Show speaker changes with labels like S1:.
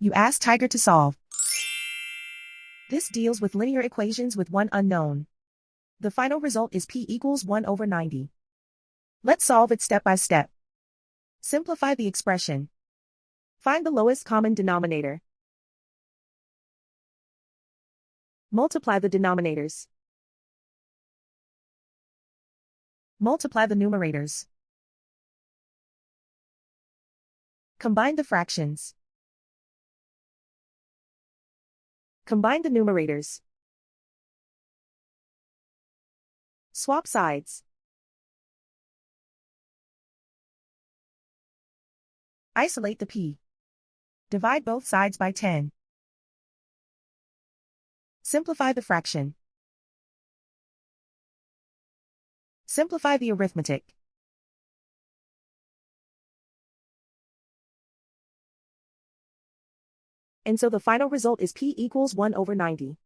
S1: You ask Tiger to solve. This deals with linear equations with one unknown. The final result is p equals 1 over 90. Let's solve it step by step. Simplify the expression. Find the lowest common denominator. Multiply the denominators. Multiply the numerators. Combine the fractions. Combine the numerators. Swap sides. Isolate the p. Divide both sides by 10. Simplify the fraction. Simplify the arithmetic. And so the final result is p equals 1 over 90.